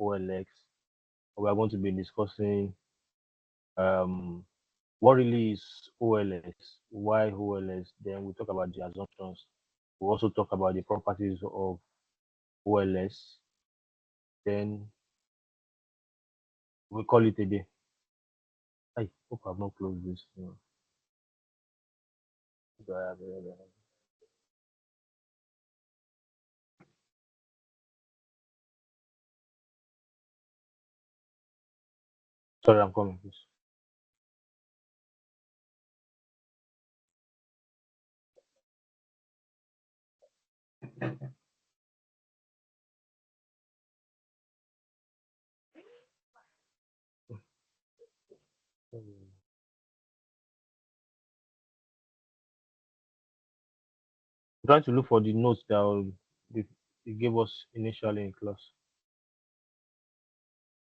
OLX. We are going to be discussing um, what really is OLS, why OLS. Then we talk about the assumptions. We also talk about the properties of OLS. Then we call it a day. I hope I've not closed this. Sorry, I'm coming, please. I'm trying to look for the notes they, they gave us initially in class.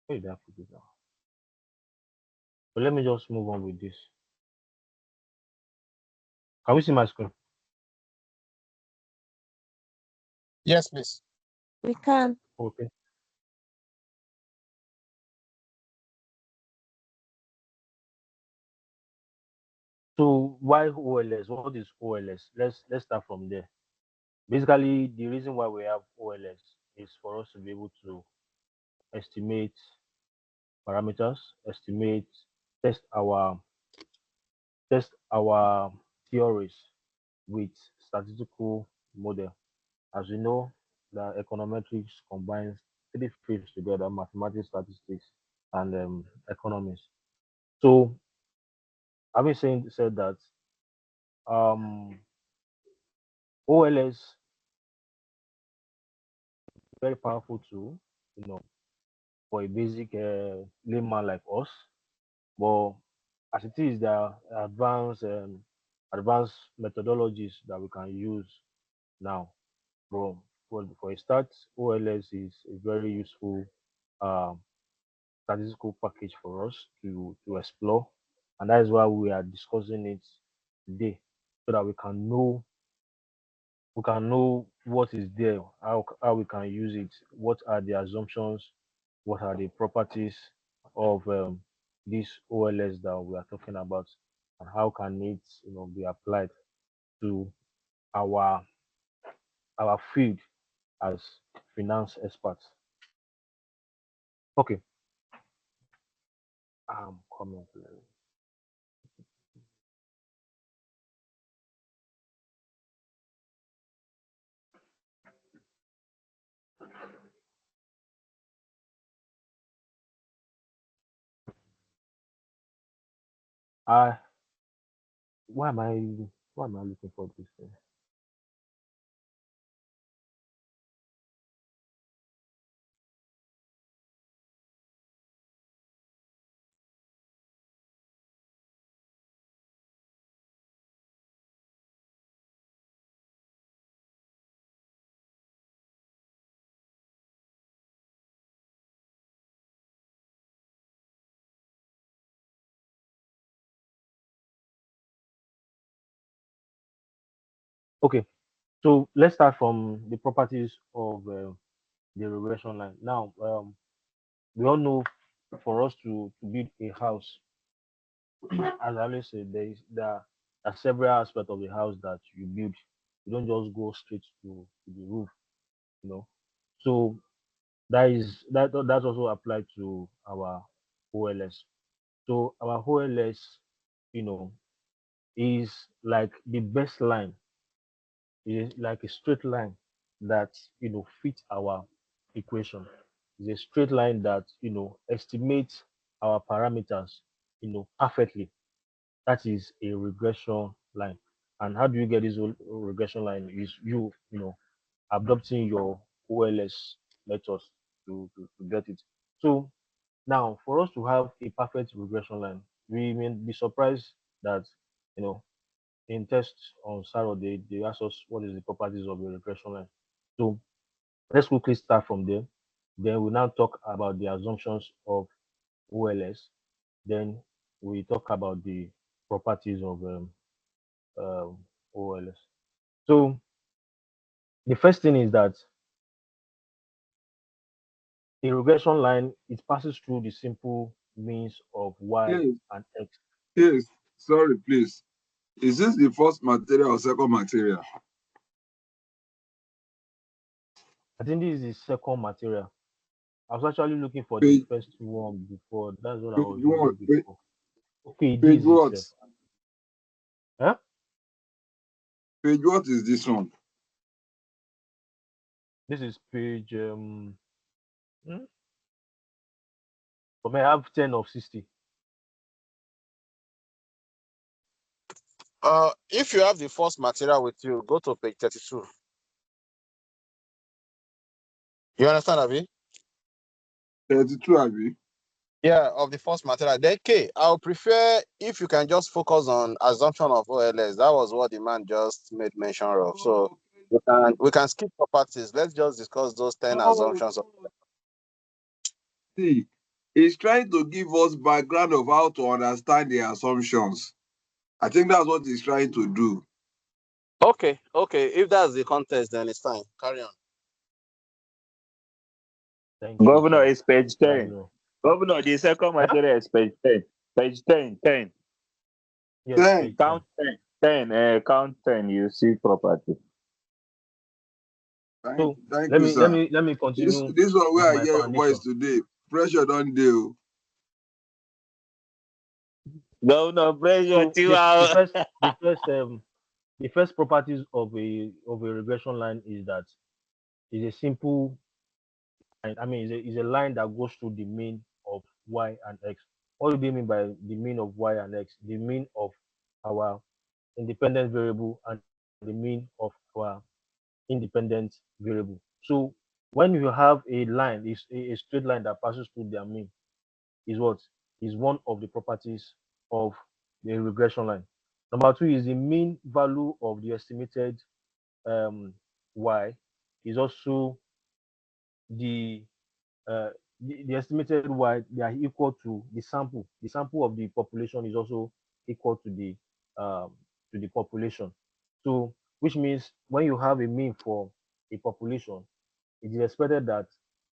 Where did I put it now? But let me just move on with this. Can we see my screen? Yes, please. We can. Okay. So why OLS? What is OLS? Let's start from there. Basically, the reason why we have OLS is for us to be able to estimate parameters, estimate, test our test our theories with statistical model. As we know, the econometrics combines three fields together: mathematics, statistics, and economics. So, having said that, um, OLS very powerful tool, you know, for a basic layman like us. But as it is, there are advanced methodologies that we can use now. But for a start, OLS is a very useful um, statistical package for us to explore, and that is why we are discussing it today, so that we can know what is there, how we can use it, what are the assumptions, what are the properties of this OLS that we are talking about, and how can it be applied to our our field as finance experts. Okay, I'm coming. I why am I why am I looking for this thing? Okay, so let's start from the properties of the regression line. Now, we all know for us to build a house, as I always say, there are several aspects of the house that you build. You don't just go straight to the roof, you know. So that also applied to our OLS. So our OLS, you know, is like the best line, is like a straight line that fits our equation. It's a straight line that estimates our parameters, perfectly. That is a regression line. And how do you get this regression line? Is adopting your OLS methods to get it. So now, for us to have a perfect regression line, we may be surprised that you know in tests on Saturday they ask us what is the properties of a regression line. So let's quickly start from there. Then we now talk about the assumptions of OLS. Then we talk about the properties of OLS. So the first thing is that A regression line, it passes through the simple means of y Yes, and x. yes. Sorry, please. Is this the first material or second material? I think this is the second material. I was actually looking for the Page, first one before. That's what I page was one, using before. Okay, page this is what? itself. Huh? Page what is this one? This is page hmm? I may have 10 of 60. If you have the first material with you, go to page 32. You understand, Abi? 32, Abi. Yeah, of the first material. Then K, I'll prefer if you can just focus on assumption of OLS. That was what the man just made mention of. So we can skip properties. Let's just discuss those 10 Oh, assumptions. see, he's trying to give us background of how to understand the assumptions. I think that's what he's trying to do. Okay, okay. If that's the context, then it's fine. Carry on. Thank you, Governor sir. is page Yeah, 10. Governor, the second Huh? material is page 10. Page 10, 10. Yes, Then, page 10. Count 10. 10, count 10. You see property. So thank let you, me let sir. me let me This continue this one with where I my hear your voice foundation. today. Pressure don't deal. Governor, pressure So the, the Tiwa. first the first um the first properties of a regression line is that it's a simple line. I mean, it's a line that goes through the mean of y and x. What do they mean by the mean of y and x? The mean of our independent variable and the mean of our independent variable. So when you have a line, is a straight line that passes through their mean, is what is one of the properties of the regression line. Number two is the mean value of the estimated y is also the the estimated y, they are equal to the sample. The sample of the population is also equal to the population. So which means when you have a mean for a population, it is expected that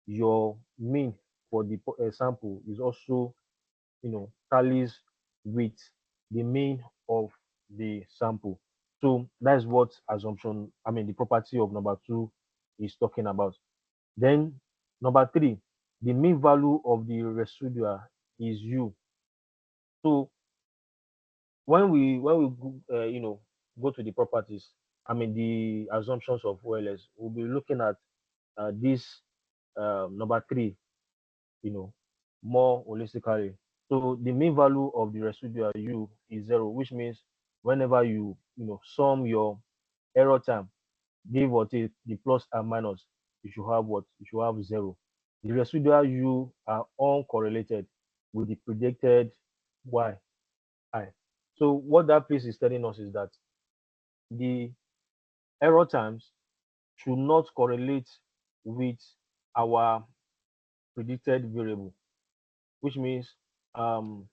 your mean for the sample is also, tallies with the mean of the sample. So that's what assumption, I mean, the property of number two is talking about. Then number three, the mean value of the residual is u. So when we go to the properties, I mean the assumptions of OLS, we'll be looking at this number three, more holistically. So the mean value of the residual u is zero, which means whenever you sum your error term, give or take the plus and minus, you should have what? You should have zero. The residual u are uncorrelated with the predicted y I. So what that piece is telling us is that the error terms should not correlate with our predicted variable, which means um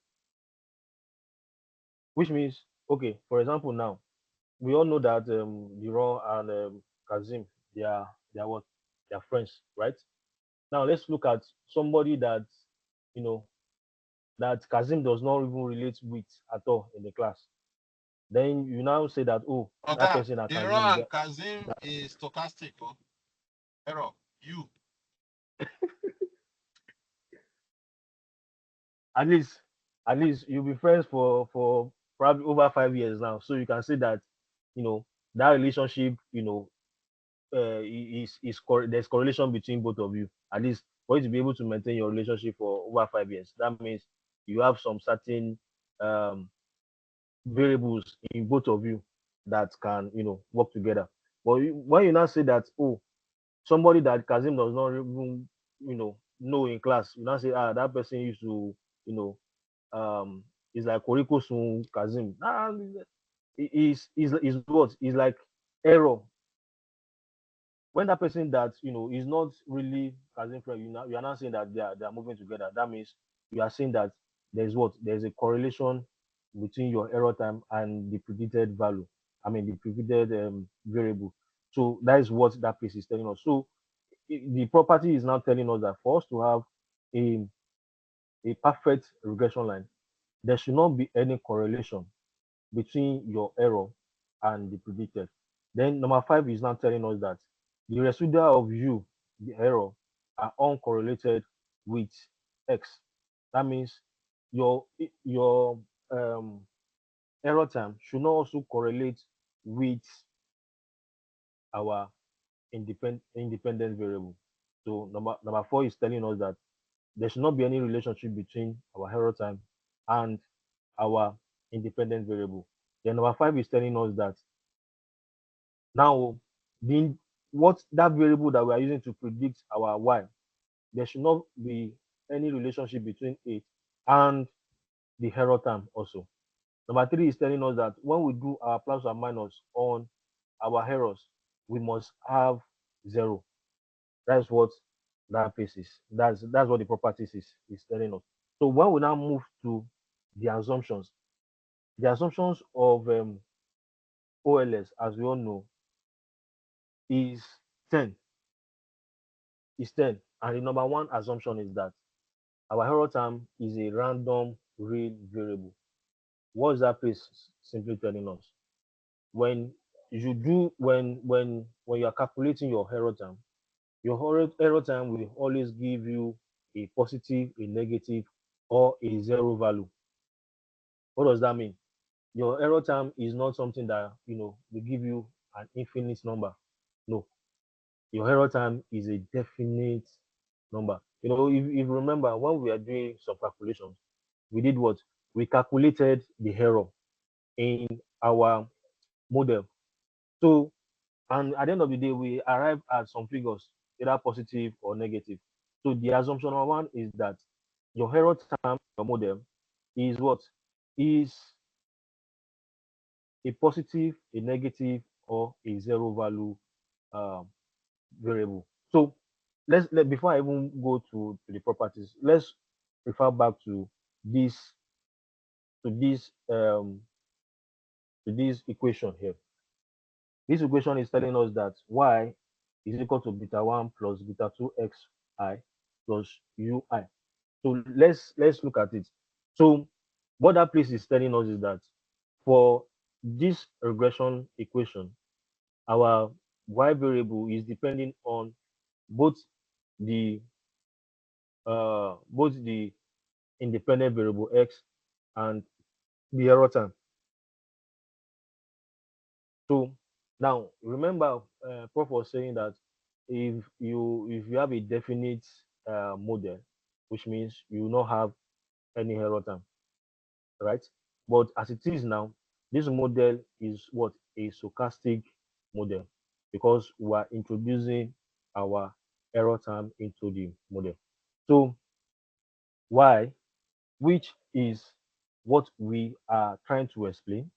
okay, for example, now we all know that Diron and Kazim, they are what? They are friends, right? Now let's look at somebody that you know that Kazim does not even relate with at all in the class. Then you now say that, oh, that Okay, person that the Kazim, and Kazim is stochastic. Oh, error. You. at least you'll be friends for probably over 5 years now, so you can say that that relationship, there's correlation between both of you. At least for you to be able to maintain your relationship for over 5 years, that means you have some certain um variables in both of you that can work together. But when you now say that, oh, somebody that Kazim does not even know in class, you now say, that person used to you know is like Koriko Sun Kazim. Is what is like error. When that person that is not really Kazim friend, you are not saying that they are moving together. That means you are saying that there's a correlation between your error time and the predicted value. I mean the predicted variable. So that is what that piece is telling us. So the property is now telling us that for us to have a, a perfect regression line, there should not be any correlation between your error and the predicted. Then number five is now telling us that the residual of u, the error, are uncorrelated with x. That means your your um, error time should not also correlate with our independent variable. So number four is telling us that there should not be any relationship between our error time and our independent variable. Then number five is telling us that now the what that variable that we are using to predict our y, there should not be any relationship between it and the error time also. Number three is telling us that when we do our plus or minus on our errors, we must have zero. That's what that piece is. That's what the properties is telling us. So when we now move to the assumptions of OLS, as we all know, is 10. Is 10. And the number one assumption is that our error term is a random real variable. What is that piece simply telling us? When you do when you are calculating your error term, your error time will always give you a positive, a negative, or a zero value. What does that mean? Your error time is not something that will give you an infinite number. No, your error time is a definite number. If you remember when we are doing some calculations, we did what? We calculated the error in our model. So, and at the end of the day, we arrive at some figures, either positive or negative. So the assumption number one is that your error time, your model, is what? Is a positive, a negative, or a zero value um, variable. So before I even go to the properties, let's refer back this to this um to this equation here. This equation is telling us that y is equal to beta 1 plus beta 2 xi plus ui. So let's look at it. So what that place is telling us is that for this regression equation, our y variable is depending on both the both the independent variable x and the error time. So now remember, Prof was saying that if you have a definite model, which means you will not have any error time, right? But as it is now, this model is what? A stochastic model, because we are introducing our error time into the model. So y, which is what we are trying to explain,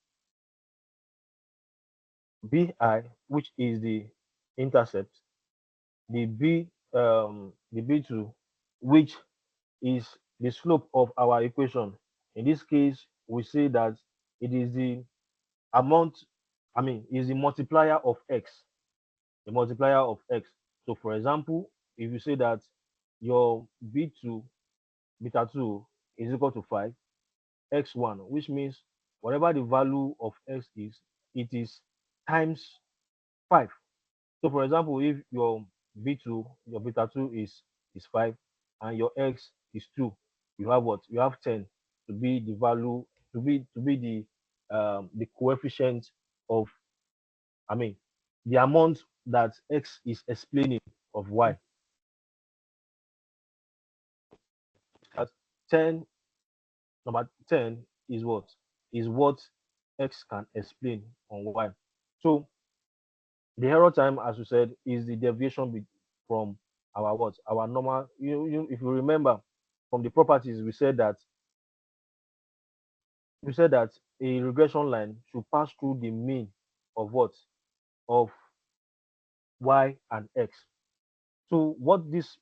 bi, which is the intercept, the b2, which is the slope of our equation. In this case, we say that it is the amount, is the multiplier of x, the multiplier of x. So for example, if you say that your b2, beta 2 is equal to 5, x1, which means whatever the value of x is, it is times 5. So for example, if your b2, your beta 2 is 5 and your x is 2, you have what? You have 10 to be the value, to be the coefficient of, I mean, the amount that x is explaining of y. At 10, number 10 is what? Is what x can explain on y. So the error time, as we said, is the deviation from our what? Our normal. If you remember from the properties, we said that a regression line should pass through the mean of what? Of y and x. So what this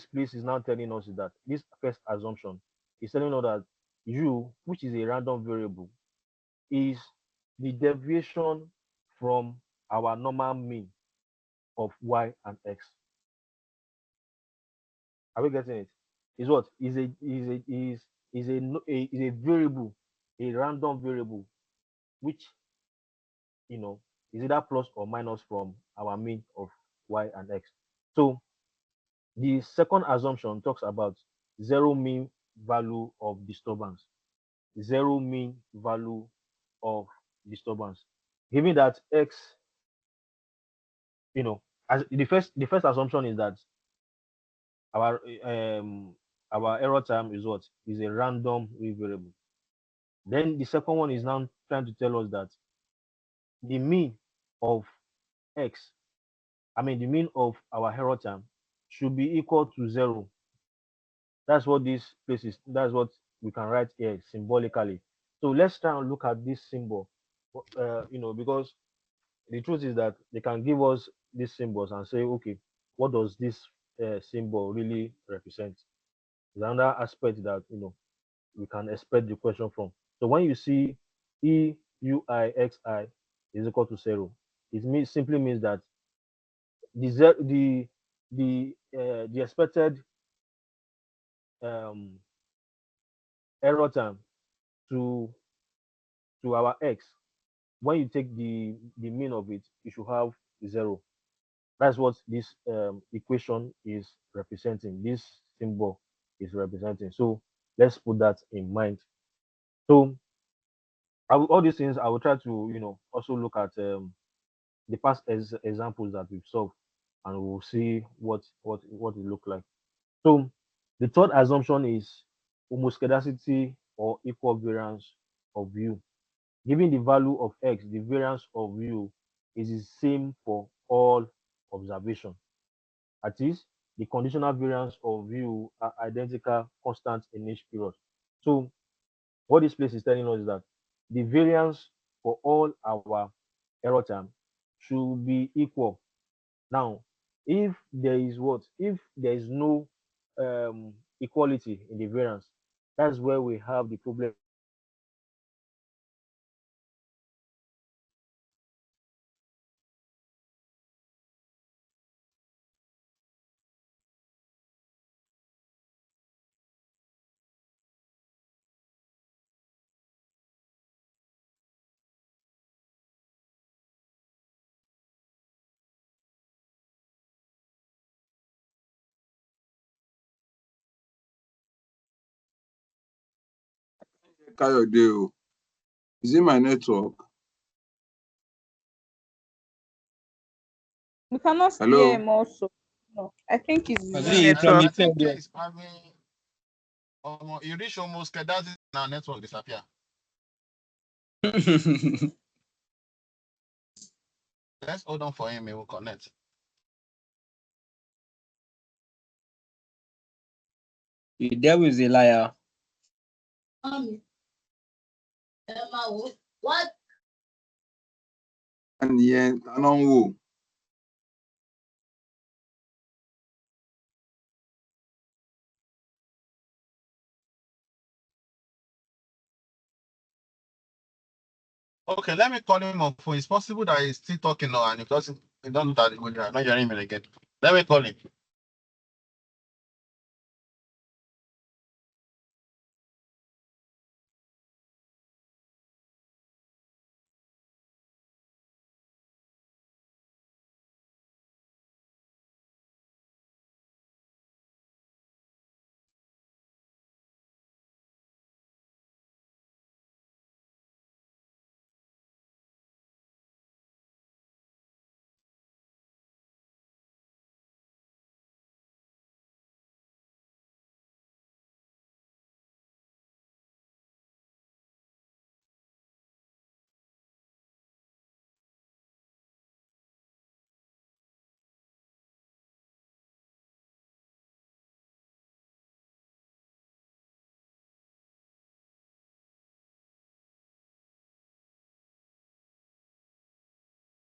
place is now telling us is that this first assumption is telling us that u, which is a random variable, is the deviation from our normal mean of y and x. Are we getting it? Is what is a, no- a is a variable, a random variable, which is either plus or minus from our mean of y and x. So the second assumption talks about zero mean value of disturbance. Zero mean value of disturbance. Given that x, as the first assumption is that our our error term is what is a random variable. Then the second one is now trying to tell us that the mean of x, I mean the mean of our error term should be equal to zero. That's what this place is. That's what we can write here symbolically. So let's try and look at this symbol. Because the truth is that they can give us these symbols and say, okay, what does this symbol really represent? There's another aspect that we can expect the question from. So when you see EUIXI is equal to zero, simply means that the expected um, error term to our x, when you take the mean of it, you should have zero. That's what this equation is representing. This symbol is representing. So let's put that in mind. So all these things I will try to also look at the past examples that we've solved, and we'll see what it look like. So the third assumption is homoscedasticity or equal variance of view. Given the value of x, the variance of view is the same for all observation. That is, the conditional variance of view are identical constant in each period. So what this place is telling us is that the variance for all our error term should be equal. Now, if there is what? If there is no equality in the variance, that's where we have the problem. Kayode o. Is it my network? We cannot see Hello? him also. No, I think it's Yeah, his network. I network. think it's having you reach almost that is now network disappear. Let's hold on for him, he will connect. The devil is a liar. What? And yeah, I don't know. Okay, let me call him up. It's possible that he's still talking now, and if doesn't, he don't that I'm not hearing him again. Let me call him.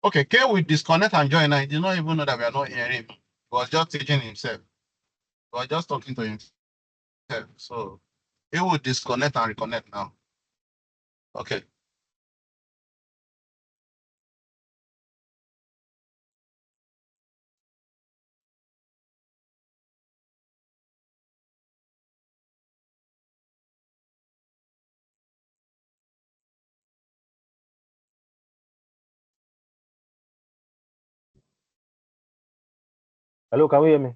Okay, K will disconnect and join. I did not even know that we are not hearing him. He was just teaching himself. We was just talking to himself. So he will disconnect and reconnect now. Okay. Hello, can we hear me?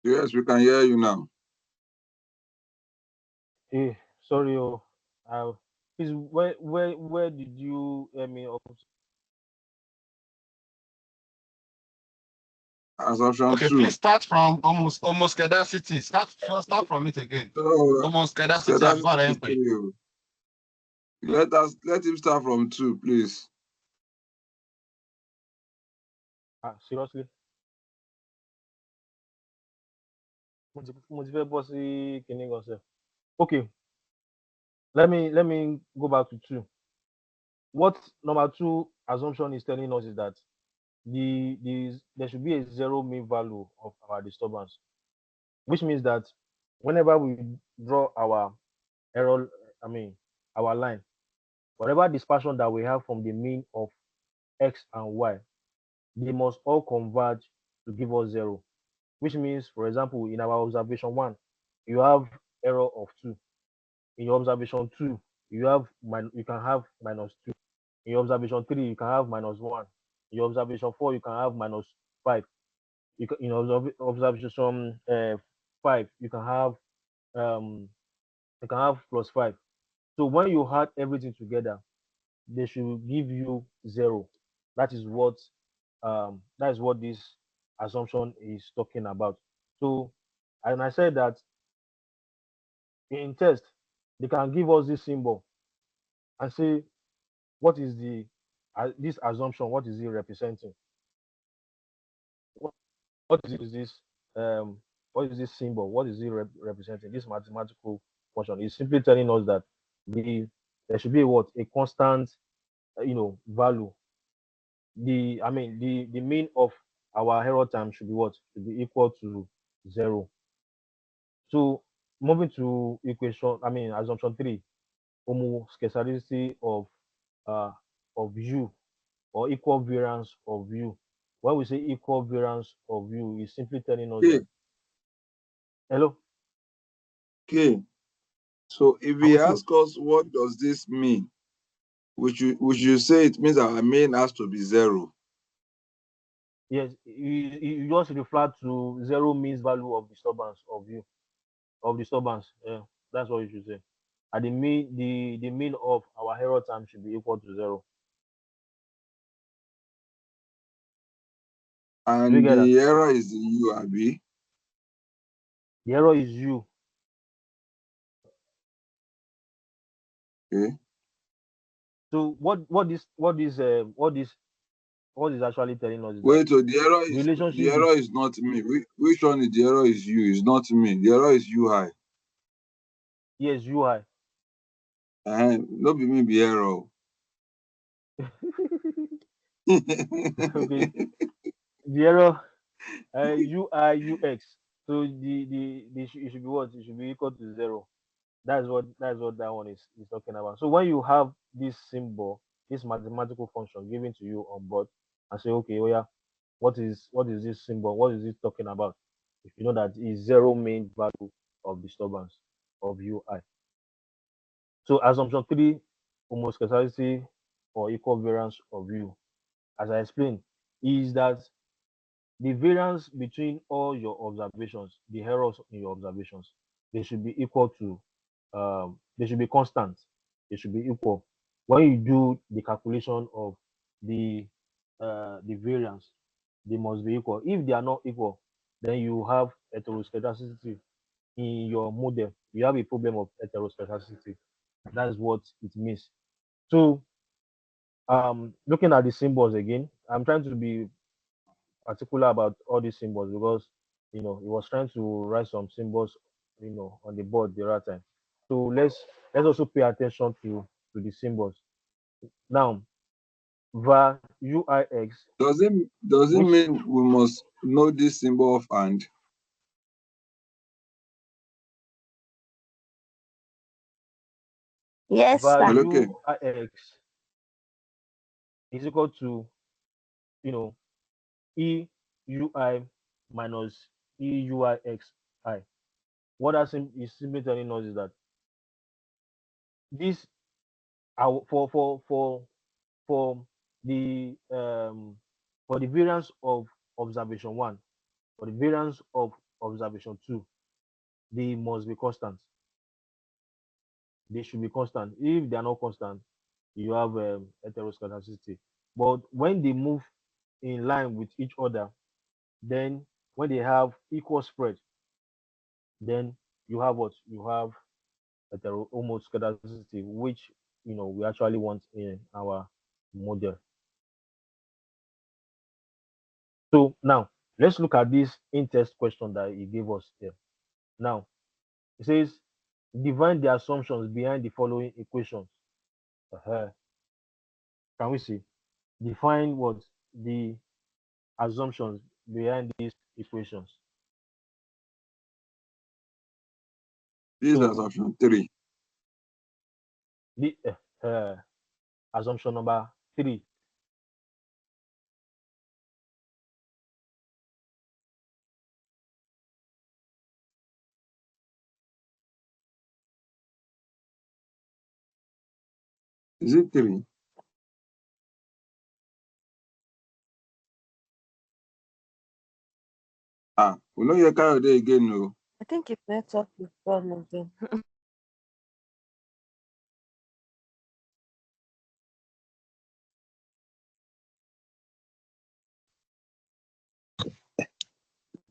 Yes, we can hear you now. Eh, sorry, uh, please, where did you hear me? Assumption Okay, two. please start from almost City. Start from it again. So Almost City. scarcity I've got is MP. 3. Let him start from 2, please. Seriously, mo ti fẹ́ bọ́ sí kinní gan sef. Okay, let me go back to 2. What number 2 assumption is telling us is that there should be a zero mean value of our disturbance, which means that whenever we draw our error, I mean our line, whatever dispersion that we have from the mean of x and y, they must all converge to give us 0. Which means, for example, in our observation 1, you have error of 2. In your observation 2, you can have -2. In your observation 3, you can have -1. In your observation 4, you can have -5. In observation 5, um you can have +5. So when you add everything together, they should give you 0. That is what this assumption is talking about. So, and I said that in test they can give us this symbol and say what is this assumption, what is it representing? what, what is this um what is this symbol, what is it representing? This mathematical function is simply telling us that there should be a constant value. The mean of our error time should be what? Should be equal to 0. So moving to assumption 3, homoscedasticity uh of u, or equal variance of u. When we say equal variance of u, is simply telling us Okay. that, hello, Okay. So if I'm he with you. asks us what does this mean, we should say it means our mean has to be 0. Yes, you just refer to 0 means value of disturbance of u, of disturbance. Yeah, that's what you should say. And the mean of our error time should be equal to 0. Do you And get that? the error is the U, Abi. The error is u. Okay. So what is actually telling us is that Wait, so the the relationship error is not me. Which one is the error is you? It's not me. The error is you high. yes, ui. No be me be error. Okay, the error ui ux. So it should be what? It should be equal to 0. That's what that one is talking about. So when you have this symbol, this mathematical function given to you on board, and say, okay, oh yeah, what is this symbol? What is it talking about? If you know that is 0 main value of disturbance of ui. So assumption 3, homoscedasticity or equal variance of u, as I explained, is that the variance between all your observations, the errors in your observations, they should be equal to, they should be constant. They should be equal. When you do the calculation of the variance, they must be equal. If they are not equal, then you have heteroscedasticity in your model. You have a problem of heteroscedasticity. That's what it means. So, looking at the symbols again, I'm trying to be particular about all these symbols because he was trying to write some symbols on the board the other time. So let's also pay attention to the symbols. Now, var uix, Does it which mean we must know this symbol of and? Yes, var sir. Okay. uix is equal to you know eui minus euixi. What that is simply telling us is that this for the variance of observation 1, For the variance of observation 2, they must be constant. They should be constant. If they are not constant, you have heteroscedasticity. But when they move in line with each other, then when they have equal spread, then you have what? You have homoscedasticity, which we actually want in our model. So now let's look at this in-test question that he gave us here. Now it says define the assumptions behind the following equations. Uh-huh. Can we see? Define what the assumptions behind these equations. This is So assumption 3. the assumption number 3. Is it 3? We know your car there again, no. I think it's network is problem again.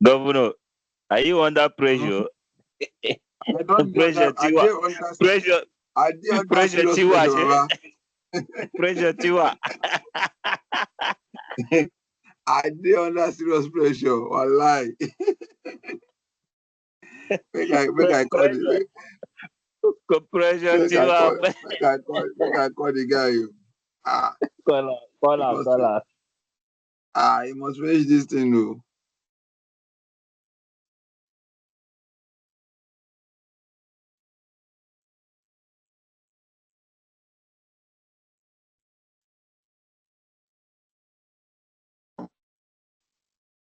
Governor, are you under Hmm? pressure? I don't do Pressure that. tiwa. Pressure I did under pressure serious tiwa. pressure, She? Baba. Pressure tiwa. I did under serious pressure. Wallahi. Make I call Pressure. the Pressure make I tiwa. call the guy. You. Call her. You must finish this thing, no.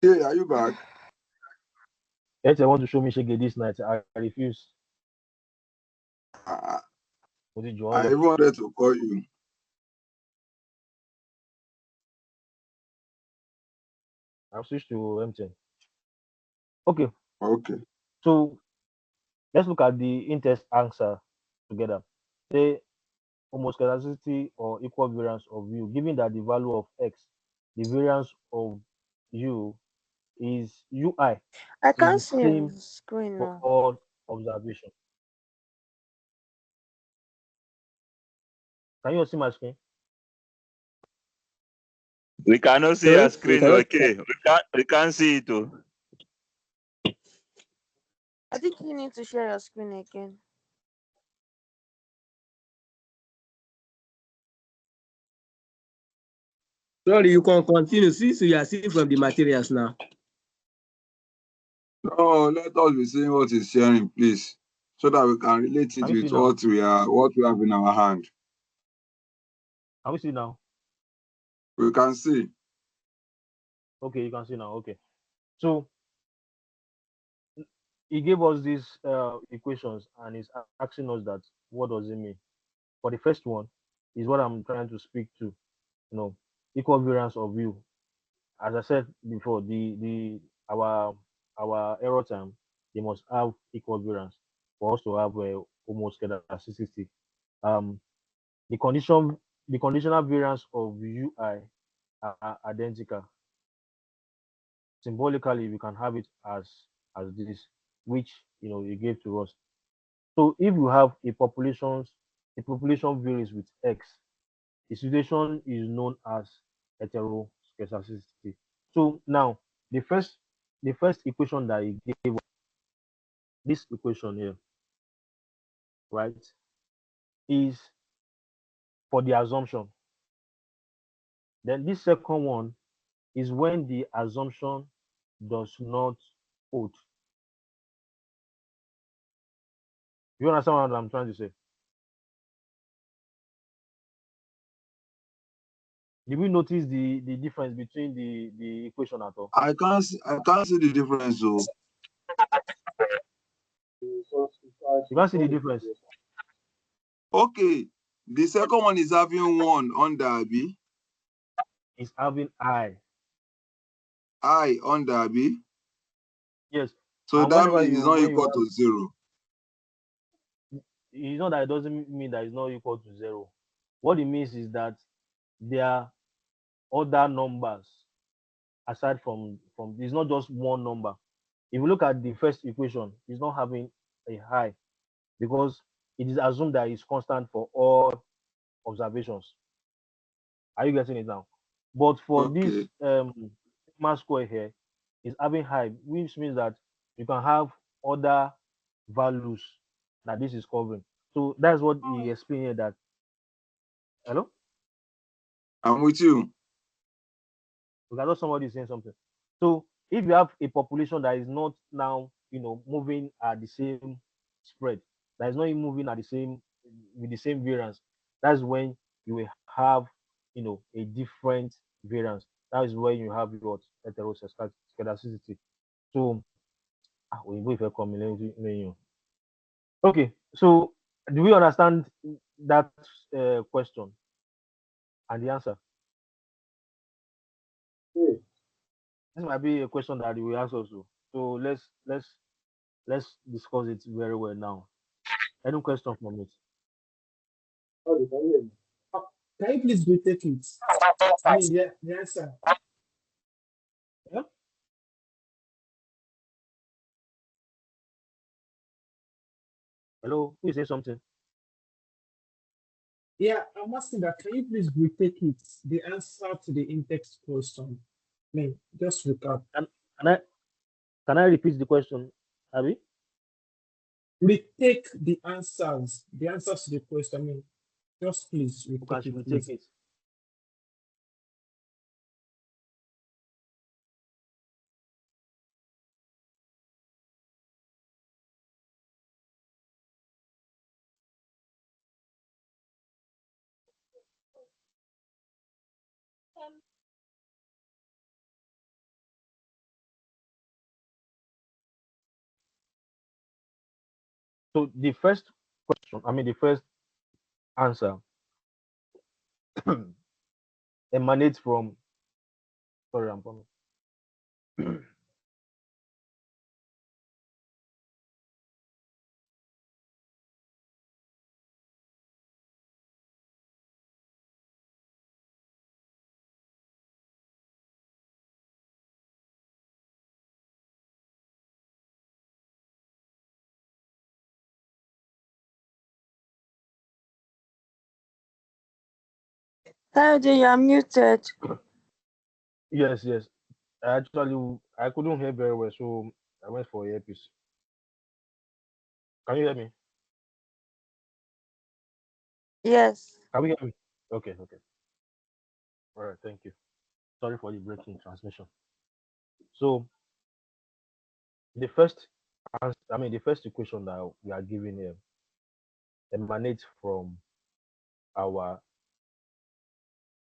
Hey, are you back? If they want to show me shege this night, I refuse. I, What did you I want? even wanted to call you. I'll switch to MTN. Okay, Okay. so let's look at the in-test answer together. Say homoscedasticity or equal variance of u, given that the value of x, the variance of u is ui I is can't the see your same screen for now. all observation. Can you see my screen? We cannot see Sorry? your We screen, cannot. okay? We can't see it too. I think you need to share your screen again. Sorry, you can continue. Since you are seeing from the materials now. No, let us be saying what he's sharing, please, so that we can relate it Can you see with now? what we have in our hand. Can we see now? We can see. Okay, you can see now. Okay. So he gave us these equations and he's asking us that what does it mean? For the first one is what I'm trying to speak to. Equal variance of u. As I said before, the our error term, they must have equal variance for us to have homoscedasticity. Um, the conditional variance of ui are identical. Symbolically, we can have it as this, which you gave to us. So if you have a population varies with x, the situation is known as heteroscedasticity. So now the first equation that he gave us, this equation here, right, is for the assumption. Then this second one is when the assumption does not hold. You understand what I'm trying to say? Did we notice the difference between the equation at all? I can't see the difference, though. You can't see the difference. Okay. The second one is having 1 under Abi. It's having I. I under Abi. Yes. So And that whenever means it's you not when you equal have, to 0. it's not that it doesn't mean that it's not equal to zero. What it means is that there are other numbers aside from it's not just one number. If you look at the first equation, it's not having a high because it is assumed that it's constant for all observations. Are you getting it now? But for this Okay. mass square here, is having high, which means that you can have other values that this is covering. So that's what he explained here. That hello, I'm with you. because I thought somebody is saying something. So if you have a population that is not now, moving at the same spread, that is not even moving at the same with the same variance, that's when you will have, a different variance. That is when you have what heteroscedasticity. So, we go if I come in. Okay, so do we understand that question and the answer? This might be a question that we ask also. So let's discuss it very well now. Any question from it? Okay, can you hear me? Can you please retake it? I mean, the answer. Yeah? Hello, who is saying something? Yeah, I'm asking that. Can you please retake it? The answer to the in-text question. I mean, just recap. Can I can I repeat the question, Abby? Retake the answers to the question. I mean, just please Okay, retake should it, we take please. it? So the first question, I mean the first answer emanates from sorry, I'm coming. Kayode, you are muted. Yes, yes. I couldn't hear very well, so I went for earpiece. Can you hear me? Yes. Can we hear me? Okay, okay. All right, thank you. Sorry for the breaking transmission. So the first equation that we are given here emanates from our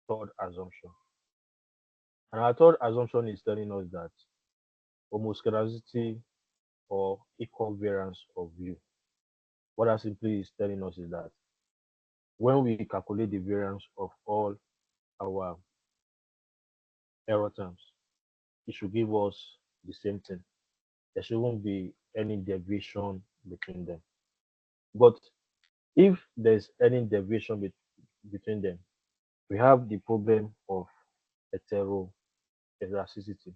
third assumption. And our third assumption is telling us that homoscedasticity or equal variance of view. What that simply is telling us is that when we calculate the variance of all our error terms, it should give us the same thing. There shouldn't be any deviation between them. But if there's any deviation between them, we have the problem of heterogeneity.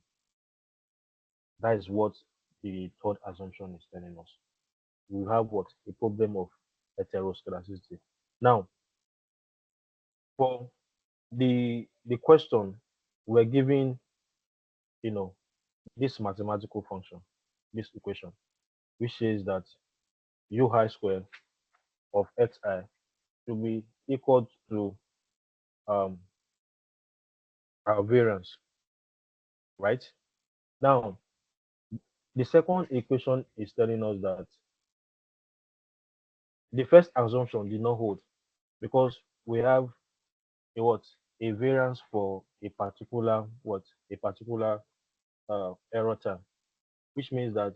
That is what the third assumption is telling us. We have what? A problem of heteroscedasticity. Now, for the question, we're given, you know, this mathematical function, this equation, which says that u high square of xi should be equal to um, our variance, right? Now, the second equation is telling us that the first assumption did not hold because we have a what? A variance for a particular what? A particular error term, which means that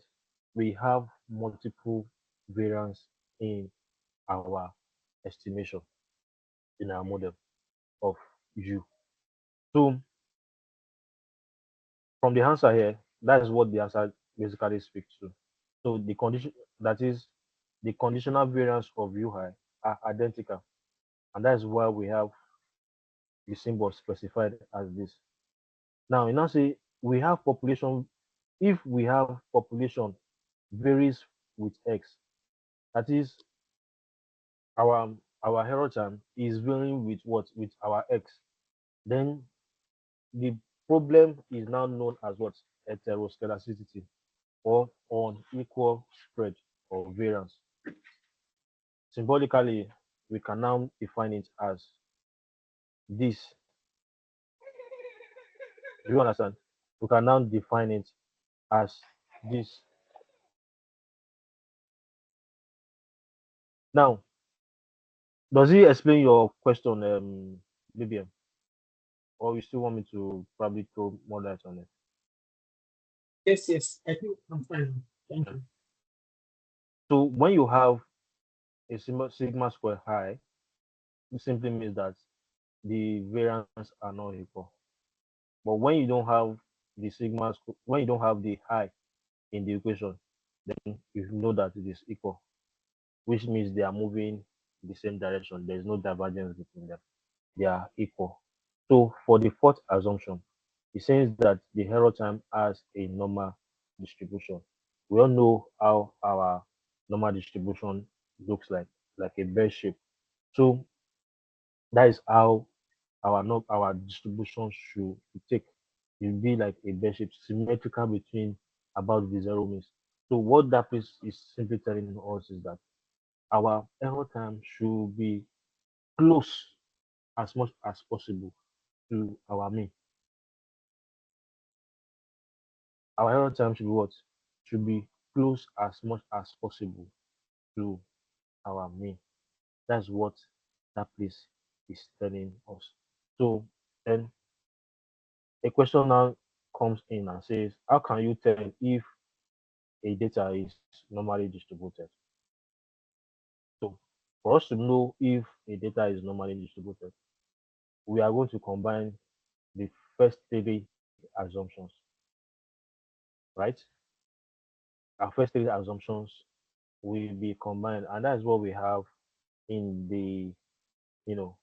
we have multiple variance in our estimation in our model of u. So from the answer here, that is what the answer basically speak to. So the condition, that is the conditional variance of UI, are identical, and that's why we have the symbol specified as this. Now, you now say we have population. If we have population varies with x, that is our error time is varying with what, with our x, then the problem is now known as what, heteroscedasticity, or unequal spread or variance. Symbolically, we can now define it as this. Do you understand? We can now define it as this. Now, does it explain your question, BBM? Or you still want me to probably throw more light on it? Yes, yes. I think I'm fine. Thank you. So when you have a sigma square high, it simply means that the variance are not equal. But when you don't have the when you don't have the high in the equation, then you know that it is equal, which means they are moving the same direction. There is no divergence between them. They are equal. So for the fourth assumption, it says that the error time has a normal distribution. We all know how our normal distribution looks like a bell shape. So that is how our distribution should take. It will be like a bell shape, symmetrical between about the zero means. So what that is simply telling us is that our error time should be close as much as possible to our mean. Our error time should be what? Should be close as much as possible to our mean. That's what that place is telling us. So then a question now comes in and says, how can you tell if a data is normally distributed? So for us to know if a data is normally distributed, we are going to combine the first three assumptions, right? Our first three assumptions will be combined, and that's what we have in the, you know,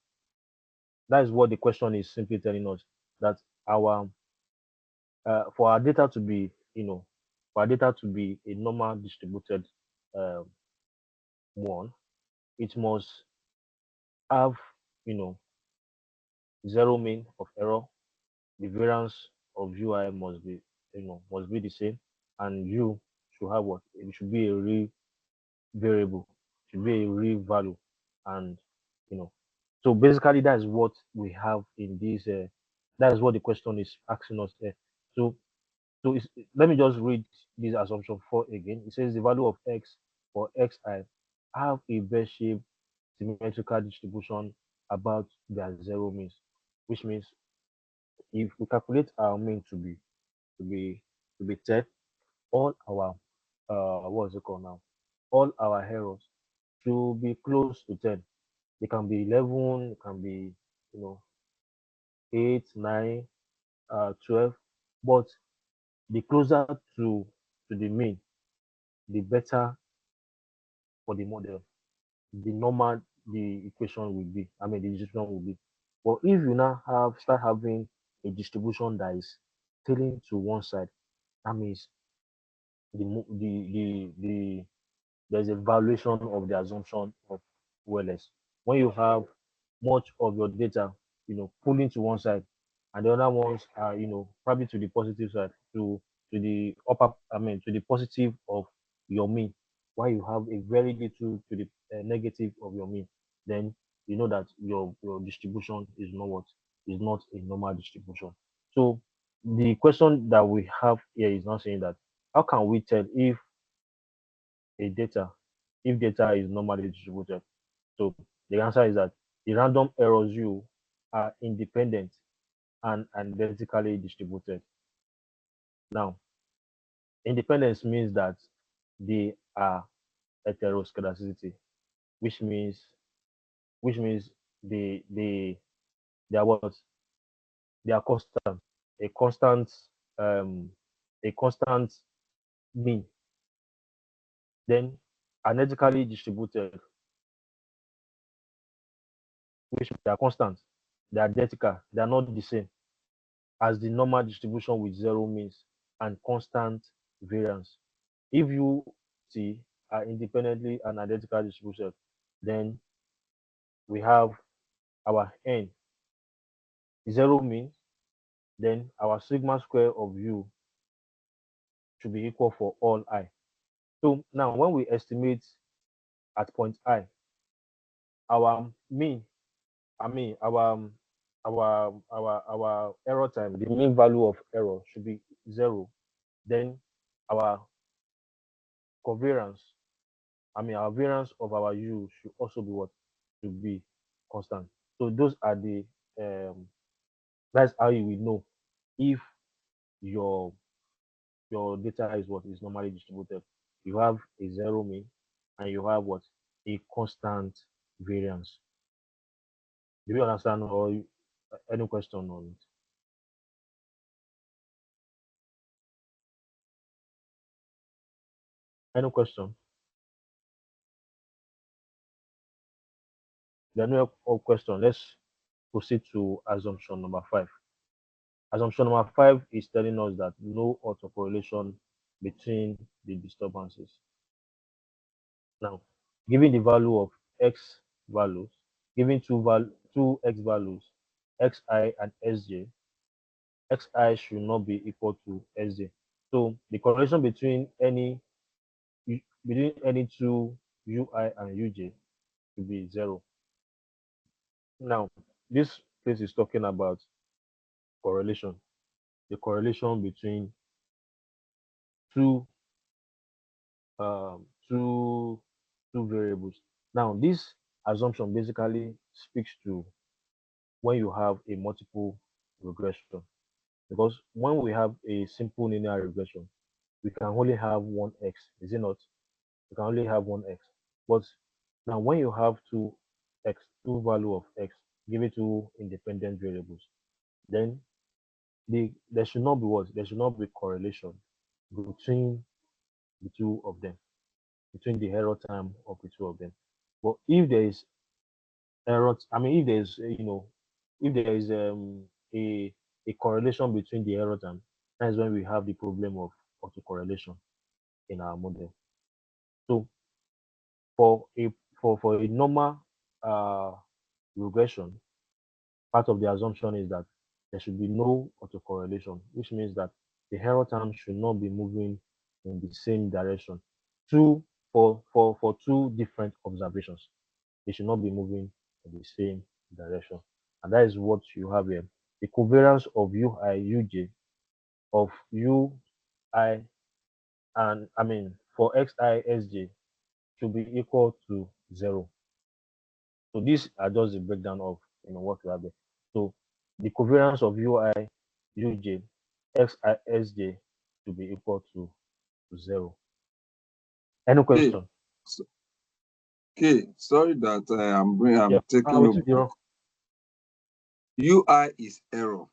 that is what the question is simply telling us, that our for our data to be, for our data to be a normal distributed um, one, it must have, you know, zero mean of error. The variance of UI must be, must be the same, and U should have what? It should be a real variable, should be a real value, and you know. So basically, that's what we have in this. That is what the question is asking us there. So, let me just read this assumption four again. It says the value of x for xi have a bell-shaped symmetrical distribution about their zero means, which means if we calculate our mean to be to be 10, all our what's it called now? All our errors should be close to 10. It can be 11, it can be, you know, 8, 9, 12. But the closer to the mean, the better for the model. The normal the equation will be. I mean, the distribution will be. But if you now start having a distribution that is tilting to one side, that means the there's a valuation of the assumption of OLS. When you have much of your data, pulling to one side, and the other ones are, probably to the positive side, to the upper, I mean, to the positive of your mean, while you have a very little to the negative of your mean, then you know that your distribution is not what is not a normal distribution. So the question that we have here is not saying that how can we tell a data if data is normally distributed? So the answer is that the random errors you are independent and identically distributed. Now, independence means that they are heteroscedasticity, which means they they are what? They are constant, a constant um a constant mean, then analytically distributed, which they are constant, they are identical, they are not the same as the normal distribution with zero means and constant variance. If you see are independently and identical distribution, then we have our n zero means, then our sigma square of u should be equal for all I. So now when we estimate at point I, our mean, I mean our error time, the mean value of error should be zero. Then our covariance, our variance of our u should also be what? Should be constant. So those are the um that's how you will know if your your data is what is normally distributed. You have a zero mean and you have what? A constant variance. Do you understand or any question on it? Any question? There are no more question. Let's proceed to assumption number 5. Assumption number 5 is telling us that no autocorrelation between the disturbances. Now, given the value of x values, given two x values, xi and sj, xi should not be equal to sj. So the correlation between any two ui and uj should be zero. Now, this place is talking about correlation, the correlation between two um, two two variables. Now, this assumption basically speaks to when you have a multiple regression, because when we have a simple linear regression, we can only have one x, is it not? We can only have one x. But now, when you have two value of x, give it two independent variables, then there should not be what? There should not be correlation between the two of them, between the error time of the two of them. But if there is error, if there is if there is a correlation between the error time, that's when we have the problem of autocorrelation in our model. So for a for a normal uh, regression, part of the assumption is that there should be no autocorrelation, which means that the error time should not be moving in the same direction. Two for two different observations, they should not be moving in the same direction, and that is what you have here. The covariance of ui uj of ui and for xi sj should be equal to zero. So these are just the breakdown of what we have there. So the covariance of ui uj xi sj to be equal to zero. Any Okay, question? so, okay. Sorry that Yeah. I'm taking Which over. is zero? UI is error.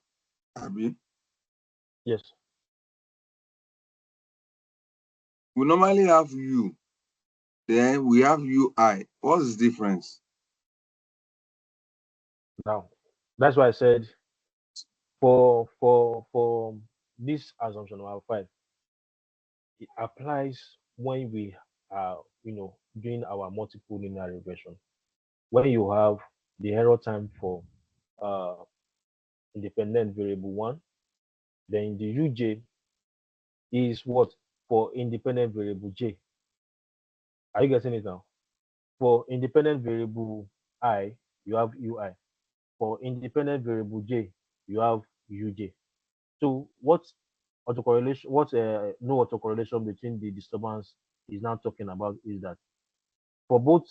Abi. Yes. We normally have U, then we have UI. What's the difference? Now, that's why I said for this assumption number 5, it applies when we are doing our multiple linear regression. When you have the error time for uh, independent variable 1, then the uj is what for independent variable j. Are you getting it now? For independent variable I, you have ui. For independent variable j, you have uj. So what autocorrelation, what no autocorrelation between the disturbance is now talking about is that for both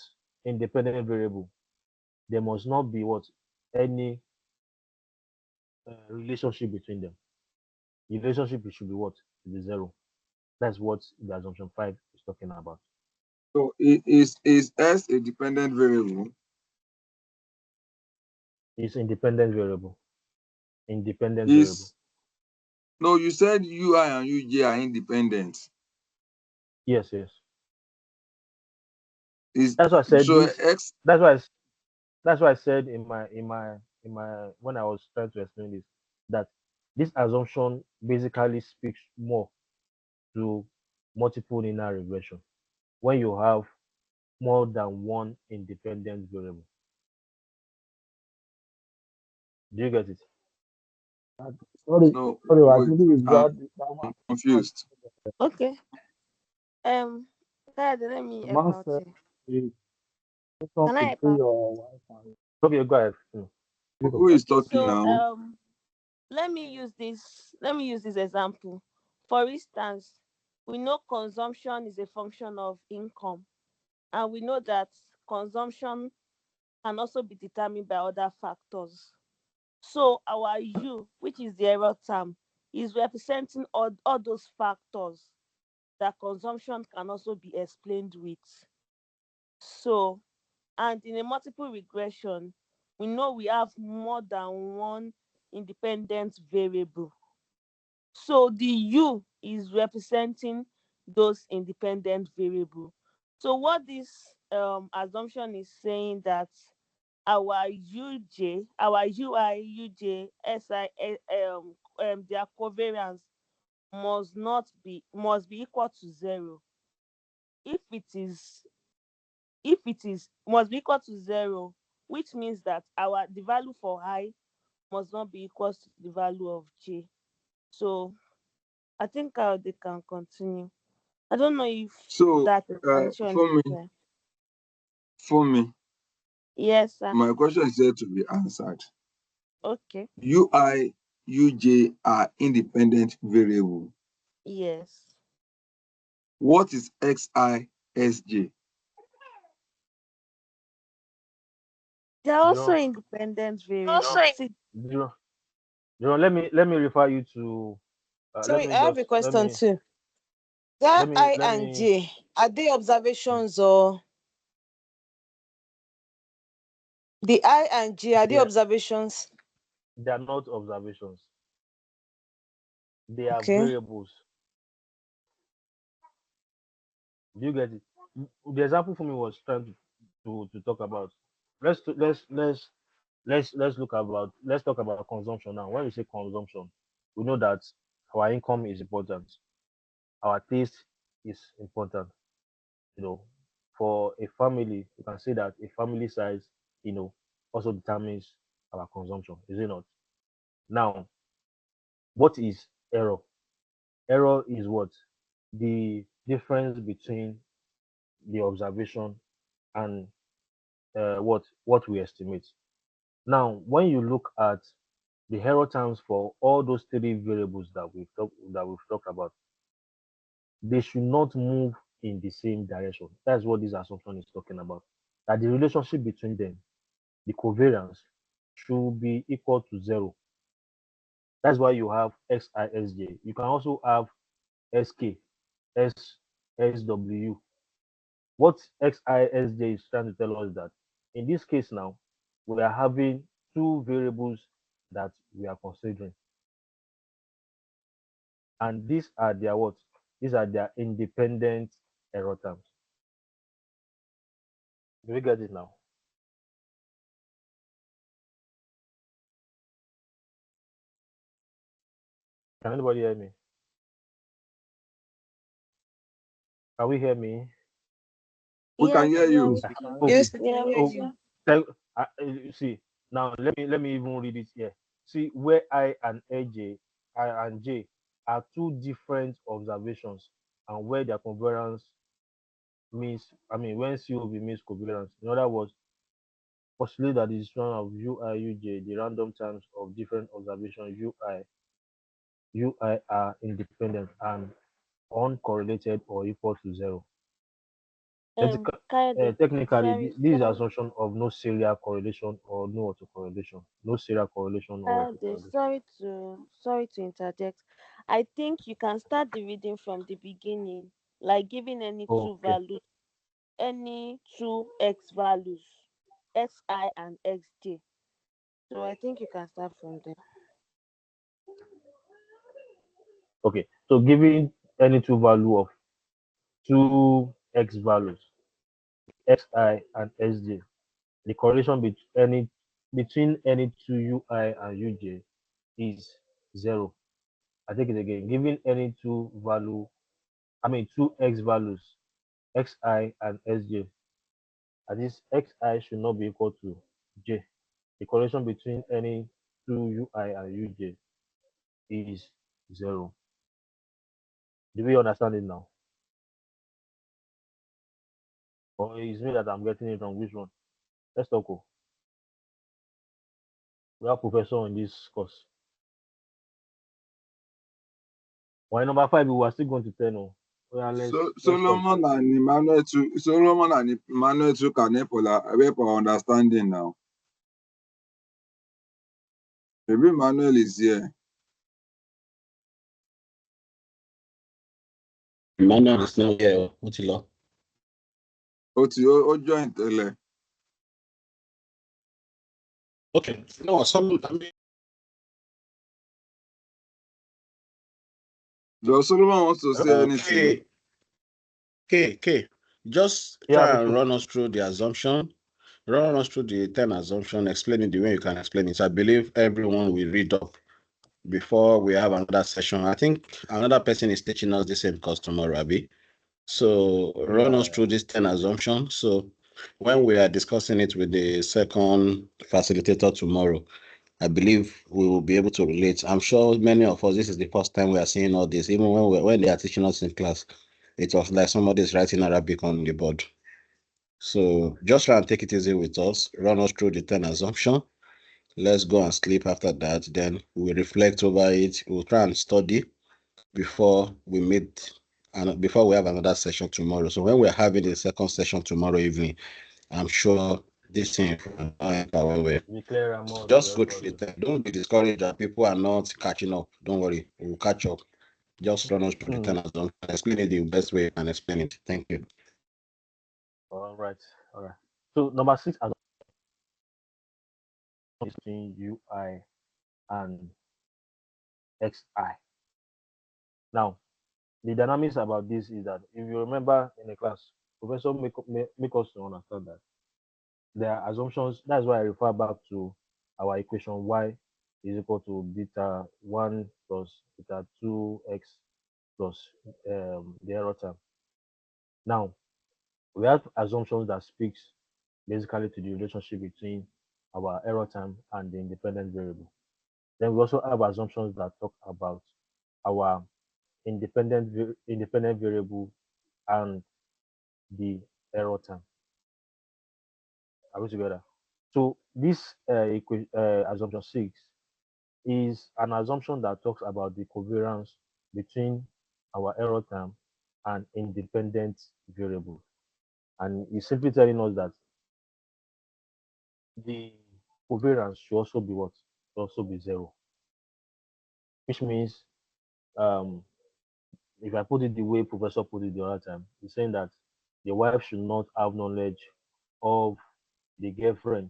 independent variable, there must not be what any relationship between them. The relationship should be what? Should be zero. That's what the assumption 5 is talking about. So is S a dependent variable? It's independent variable. Independent variable. Is no, you said UI and UJ are independent. Yes, yes. Is That's why I said so this. X That's why. That's why I said in my when I was trying to explain this that this assumption basically speaks more to multiple linear regression when you have more than one independent variable. Do you get it? Sorry, no sorry, I wait. think it's I'm that one. confused. Okay. Um, Kayode, let me The help man out said here. the person Can I should help pay out? your Wi-Fi. Okay, go ahead. Who is Okay, talking so now? let me use this example. For instance, we know consumption is a function of income, and we know that consumption can also be determined by other factors. So our U, which is the error term, is representing all those factors that consumption can also be explained with. So, and in a multiple regression, we know we have more than one independent variable. So the U is representing those independent variable. So what this assumption is saying that our UJ, our UI, UJ, SI, their covariance must be equal to zero. If it is must be equal to zero, which means that our the value for I must not be equal to the value of J. So I think they can continue. I don't know if So that explanation is for me, clear. for me, Yes, sir. my question is yet to be answered. Okay. UI, UJ are independent variable. Yes. What is XI, SJ? They're You also know, independent variables. See, you know, let me refer you to let Sorry, me I have just a question too. That I let and me J, are they observations or the I and J, are they they observations? they are not observations. They are Okay. variables. Do you get it? The example for me was trying to talk about. Let's talk about consumption now. When we say consumption, we know that our income is important, our taste is important. You know, for a family, you can say that a family size, also determines our consumption. Is it not? Now, what is error? Error is what? The difference between the observation and what we estimate. Now, when you look at the error terms for all those three variables that we've talked about, they should not move in the same direction. That's what this assumption is talking about. That the relationship between them, the covariance, should be equal to zero. That's why you have XISJ. You can also have SK, SW. What XISJ is trying to tell us that in this case now, we are having two variables that we are considering, and these are their what? These are their independent error terms. Do we get it now? Can anybody hear me? Can we hear me? We can yes, hear yeah, you. we can. Okay. Yes. We can hear Oh, you. you see, now let me even read it here. See where I and J are two different observations, and where their covariance means, when COV means covariance. In other words, postulate that the distribution of UJ, the random terms of different observations UI are independent and uncorrelated or equal to zero. Kayode, Technically, sorry, this is sorry, assumption of no serial correlation or no autocorrelation. No serial correlation or Kayode, autocorrelation. sorry to interject. I think you can start the reading from the beginning, like giving Okay. any two x values, xi and xj. So I think you can start from there. Okay. So giving any two value of two x values, xi and sj. The correlation between any two ui and uj is 0. I take it again. Given any two x values, xi and sj, and this xi should not be equal to j. The correlation between any two ui and uj is 0. Do we understand it now? Or is it me that I'm getting it wrong? Which one? Let's talk. We have professor in this course. Why number 5 we are still going to 10. Oh, yeah, let's talk. Solomon and Emmanuel took an help for understanding now. Maybe Emmanuel is here. Emmanuel is not here. What's he law? O join tẹ́lẹ̀. Okay. No, Does Solomon wants to say anything? Okay. Just Yeah, try and run us through the assumption. Run us through the 10 assumption, explain it the way you can explain it. I believe everyone will read up before we have another session. I think another person is teaching us the same course tomorrow, Abby. So run us through this 10 assumptions. So when we are discussing it with the second facilitator tomorrow, I believe we will be able to relate. I'm sure many of us, this is the first time we are seeing all this. Even when they are teaching us in class, it was like somebody's writing Arabic on the board. So just try and take it easy with us. Run us through the 10 assumption. Let's go and sleep after that. Then we reflect over it. We'll try and study before we meet and before we have another session tomorrow. So when we're having the second session tomorrow evening, I'm sure this thing we clear them all. just go through the time. Don't be discouraged that people are not catching up. Don't worry, we'll catch up. Just run us through the 10 assumption. Explain it the best way you can explain it. Thank you. All right. So number 6 is between ui and xi. Now, the dynamics about this is that if you remember in the class, professor make us to understand that there are assumptions. That's why I refer back to our equation y is equal to beta 1 plus beta 2x plus the error term. Now, we have assumptions that speaks basically to the relationship between our error term and the independent variable. Then we also have assumptions that talk about our independent variable and the error term. Are we together? So this assumption 6 is an assumption that talks about the covariance between our error term and independent variable. And it's simply telling us that the covariance should also be what? Should also be 0. Which means um, if I put it the way Professor put it the other time, he's saying that the wife should not have knowledge of the girlfriend.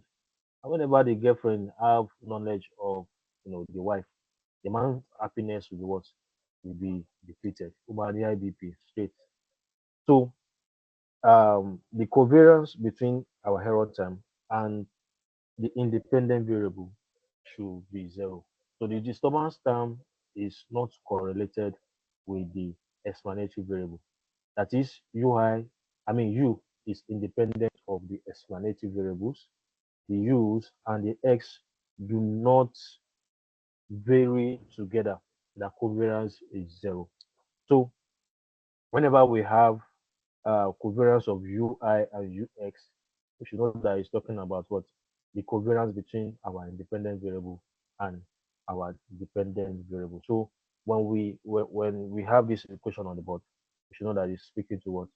And whenever the girlfriend have knowledge of the wife, the man's happiness will be what? Will be depleted. Umani IBP straight. So the covariance between our error term and the independent variable should be 0. So the disturbance term is not correlated with the explanatory variable. That is, U is independent of the explanatory variables. The U's and the X do not vary together. The covariance is 0. So whenever we have covariance of UI and UX, we should know that it's talking about what? The covariance between our independent variable and our dependent variable. So when we have this equation on the board, we should know that it's speaking to what?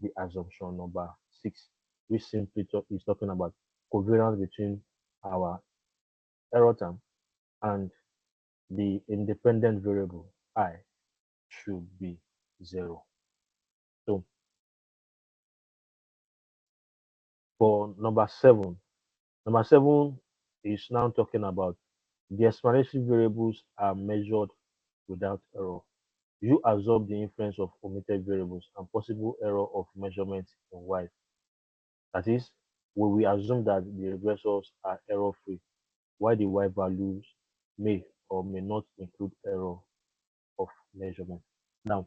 The assumption number 6, which simply is talking about covariance between our error term and the independent variable I should be 0. So for number 7, number 7 is now talking about the explanatory variables are measured without error. you absorb the influence of omitted variables and possible error of measurement in y. That is, when we assume that the regressors are error free, while the y values may or may not include error of measurement. Now,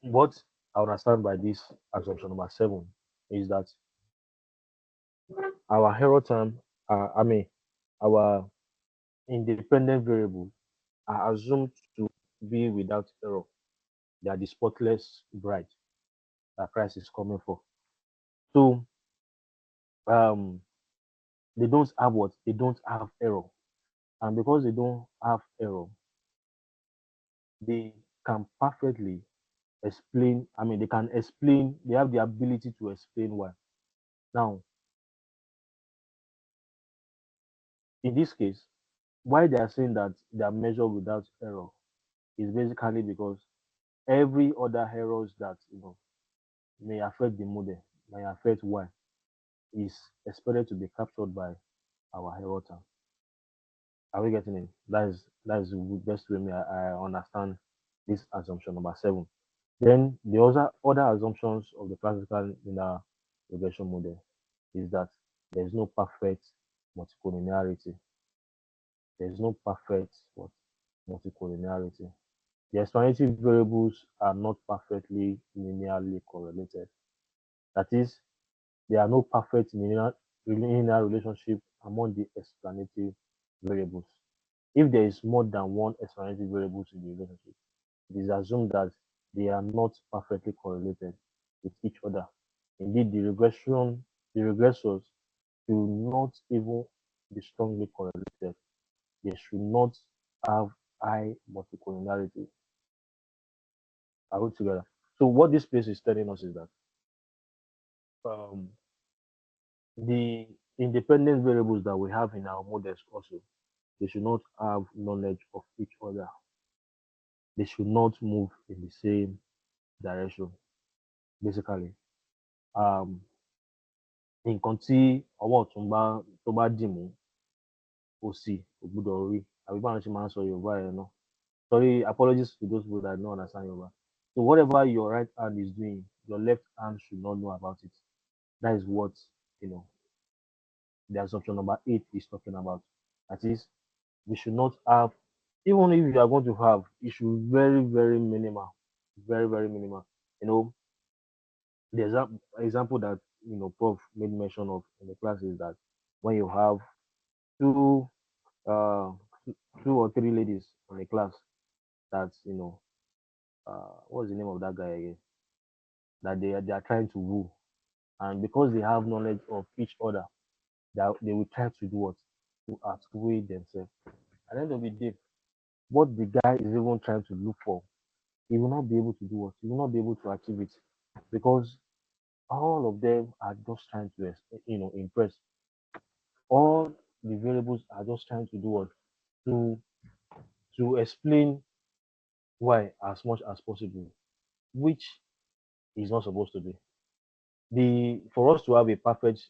what I understand by this assumption number 7 is that our error term, our independent variables are assumed to be without error. They are the spotless bride that Christ is coming for. So um, they don't have what? They don't have error. And because they don't have error, they can perfectly explain, they can explain, they have the ability to explain why. Now, in this case, why they are saying that they are measured without error is basically because every other errors that may affect the model, may affect y, is expected to be captured by our error term. Are we getting it? That is the best way I understand this assumption number 7. Then the other assumptions of the classical linear regression model is that there is no perfect multicollinearity. There is no perfect what multicollinearity. The explanative variables are not perfectly linearly correlated. That is, there are no perfect linear relationship among the explanative variables. If there is more than one explanative variables in the relationship, it is assumed that they are not perfectly correlated with each other. Indeed, the regressors should not even be strongly correlated. They should not have high multicollinearity. Are we together? So what this place is telling us is that um, the independent variables that we have in our models also, they should not have knowledge of each other. They should not move in the same direction. Basically, um, nǹkan tí ọwọ́ ọ̀tún tó bá dì mú òsì kò gbúdọ̀ rí, àbí báwọn ṣe máa ń sọ Yorùbá yẹn náà. Sorry, apologies to those people that don't understand Yoruba. So whatever your right hand is doing, your left hand should not know about it. That is what you know the assumption number 8 is talking about. That is, we should not have, even if you are going to have, it should be very, very minimal. Very, very minimal. The example that Prof made mention of in the class is that when you have two uh two or three ladies in a class, that's what's the name of that guy again? That they are trying to woo, and because they have knowledge of each other, that they will try to do what? To outweigh themselves. At the end of the day, what the guy is even trying to look for, he will not be able to do what? He will not be able to achieve it because all of them are just trying to impress. All the variables are just trying to do what? To explain why as much as possible, which is not supposed to be. The For us to have a perfect,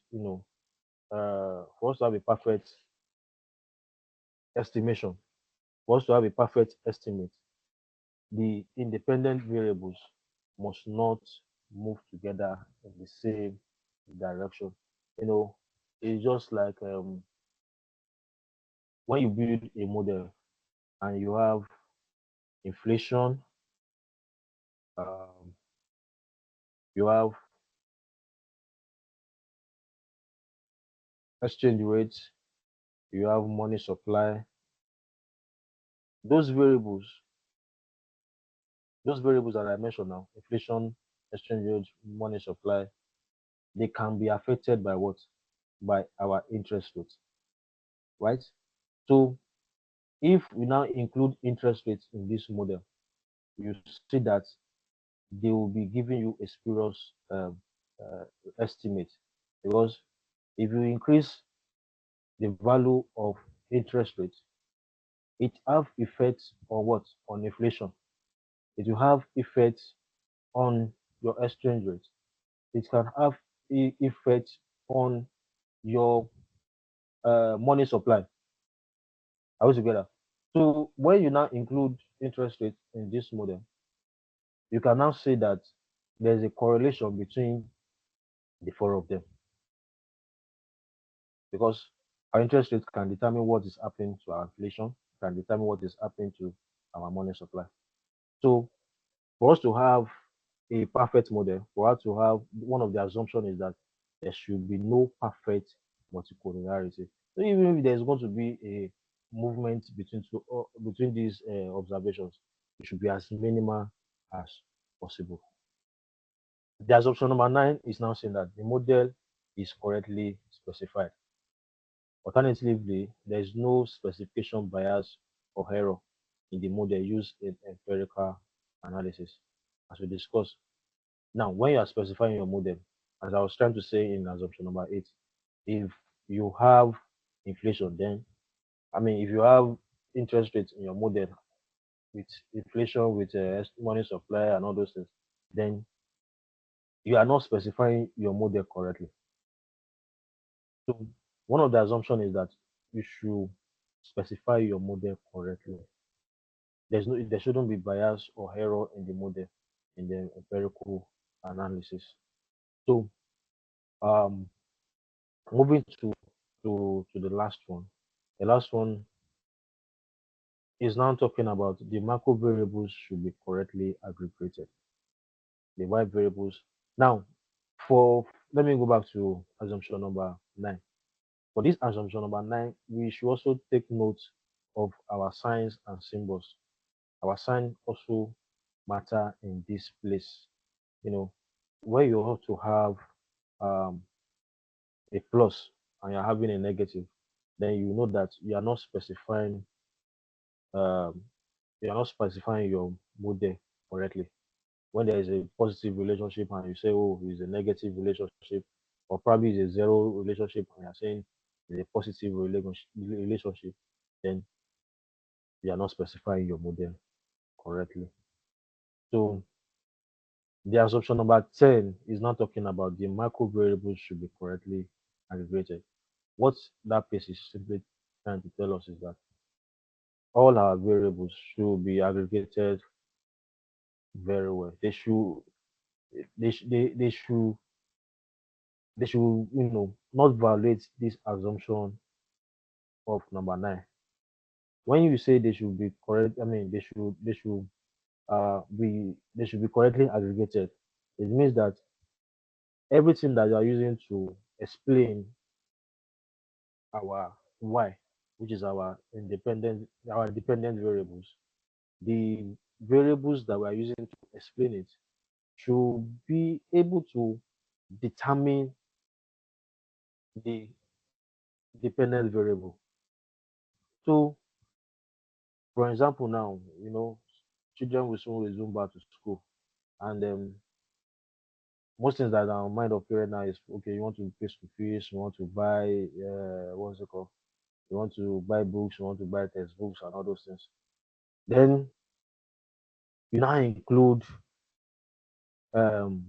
for us to have a perfect estimation, for us to have a perfect estimate, the independent variables must not move together in the same direction. You know, it's just like when you build a model and you have inflation, um, you have exchange rates, you have money supply. Those variables, those variables that I mentioned now, inflation, exchange rate, money supply, they can be affected by what? By our interest rates, right? So if we now include interest rates in this model, you see that they will be giving you a spurious uh, estimate because if you increase the value of interest rates, it have effects on what? On inflation. It will have effects on your exchange rate. It can have effect on your money supply. Are we together? So when you now include interest rate in this model, you can now say that there's a correlation between the four of them because our interest rate can determine what is happening to our inflation, can determine what is happening to our money supply. So for us to have a perfect model, for us to have one of the assumptions is that there should be no perfect multicollinearity. So even if there's going to be a movement between these observations, it should be as minimal as possible. The assumption number 9 is now saying that the model is correctly specified. Alternatively, there is no specification bias or error in the model used in empirical analysis, as we discussed. Now, when you are specifying your model, as I was trying to say in assumption number 8, if you have inflation, then if you have interest rates in your model with inflation, with money supply and all those things, then you are not specifying your model correctly. So one of the assumptions is that you should specify your model correctly. There shouldn't be bias or error in the model in the empirical analysis. So um moving to the last one. The last one is now talking about the macro variables should be correctly aggregated. The y variables. Now, for let me go back to assumption number 9. For this assumption number 9, we should also take note of our signs and symbols. Our sign also matter in this place. Where you have to have um, a plus and you're having a negative, then you know that um, you are not specifying your model correctly. When there is a positive relationship and you say, oh, it's a negative relationship, or probably it's a zero relationship and you're saying it's a positive relationship, then you are not specifying your model correctly. So the assumption number 10 is not talking about the macro variables should be correctly aggregated. What that piece is simply trying to tell us is that all our variables should be aggregated very well. They should not violate this assumption of number 9. When you say they should be correct, they should be correctly aggregated. It means that everything that you are using to explain our y, which is our dependent variables, the variables that we are using to explain it should be able to determine the dependent variable. So, for example, now, children will soon resume back to school, and most things that are on mind of parents now is okay, you want to pay school fees, you want to buy, what's it called? You want to buy books, you want to buy textbooks, and all those things. Then you now include, um,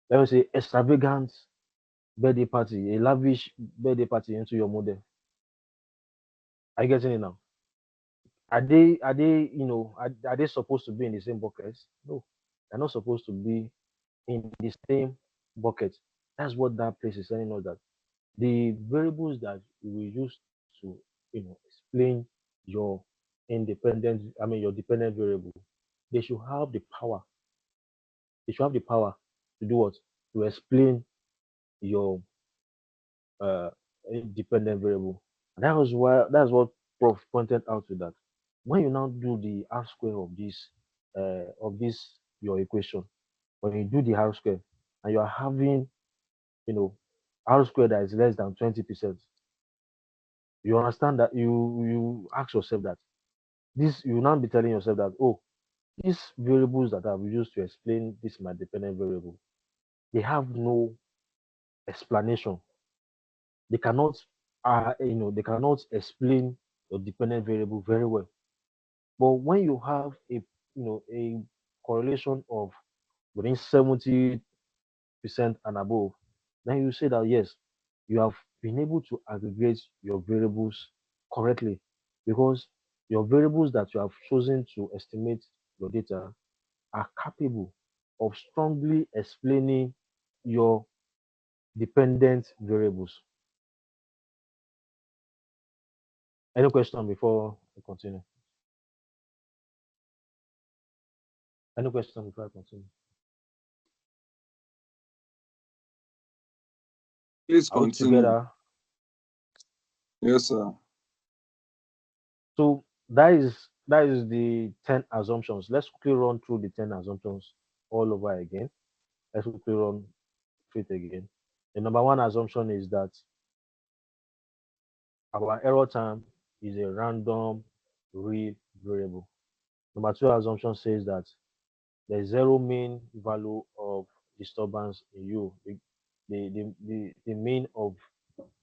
let me say, extravagant birthday party, a lavish birthday party into your model. Are you getting it now? Are they supposed to be in the same bucket? No, they're not supposed to be in the same bucket. That's what that place is telling us, that the variables that we will use to explain your your dependent variable, they should have the power. They should have the power to do what? To explain your uh, dependent variable. And that's what Prof pointed out to that. When you now do the R square of this your equation, when you do the R square and you are having you know R square that is less than 20%, you understand that you ask yourself that this you will now be telling yourself that, oh, these variables that I've used to explain this my dependent variable, they have no explanation. They cannot explain your dependent variable very well. But when you have a correlation of within 70% and above, then you say that yes, you have been able to aggregate your variables correctly, because Your variables that you have chosen to estimate your data are capable of strongly explaining your dependent variables. Any question before I continue? Any question before I continue? Please Are we continue. together? Yes, sir. So that is the 10 assumptions. Let's quickly run through the 10 assumptions all over again. Let's quickly run through it again. The number one assumption is that our error time is a random real variable. Number two assumption says that the zero mean value of disturbance in you. The mean of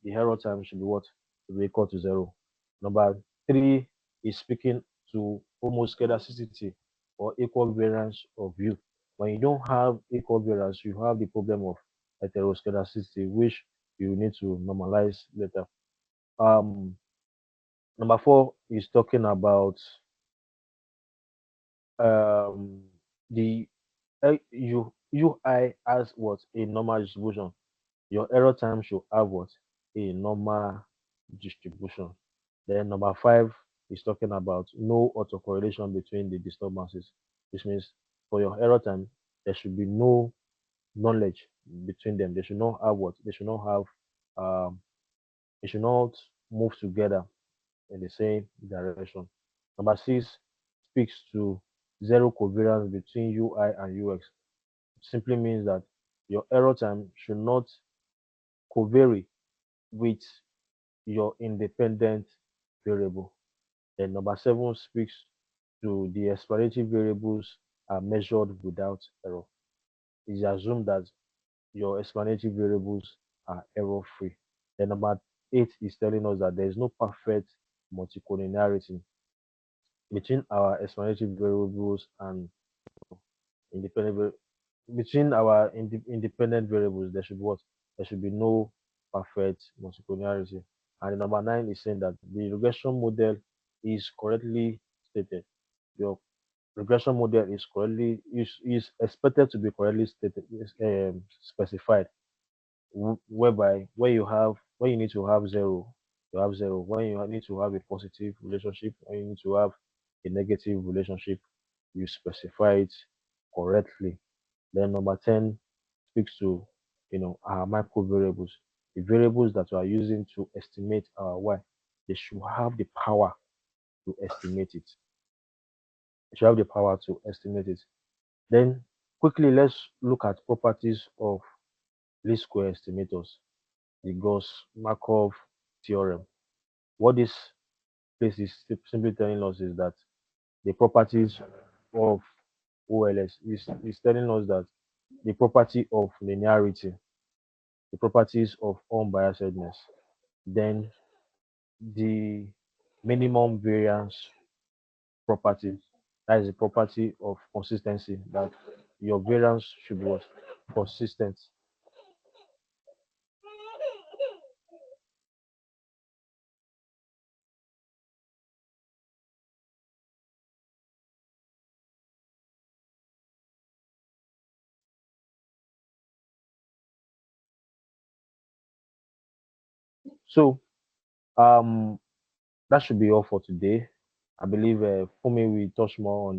the error time should be what? Should be equal to zero. Number three is speaking to homoscedasticity or equal variance of you. When you don't have equal variance, you have the problem of heteroscedasticity, which you need to normalize later. Um, Number four is talking about um the UI as what a normal distribution. Your error time should have what a normal distribution. Then number five is talking about no autocorrelation between the disturbances, which means for your error time there should be no knowledge between them. They should not have what they should not have. They should not move together in the same direction. Number six speaks to zero covariance between UI and UX. It simply means that your error time should not covary with your independent variable. Then number seven speaks to the explanatory variables are measured without error. It's assumed that your explanatory variables are error free. Then number eight is telling us that there is no perfect multicollinearity between our explanatory variables and independent between our independent variables. There should be what? There should be no perfect multicollinearity. And the number nine is saying that the regression model is correctly stated. Your regression model is expected to be correctly stated, specified, whereby when you need to have zero, you have zero. When you need to have a positive relationship, when you need to have a negative relationship, you specify it correctly. Then number 10 speaks to our micro variables, the variables that we are using to estimate our y. They should have the power to estimate it. They should have the power to estimate it. Then quickly let's look at properties of least square estimators, the Gauss-Markov theorem. What this place is simply telling us is that the properties of OLS is telling us that the property of linearity, the properties of unbiasedness, then the minimum variance property, that is the property of consistency, that your variance should be what? Consistent. So that should be all for today. I believe for me we touch more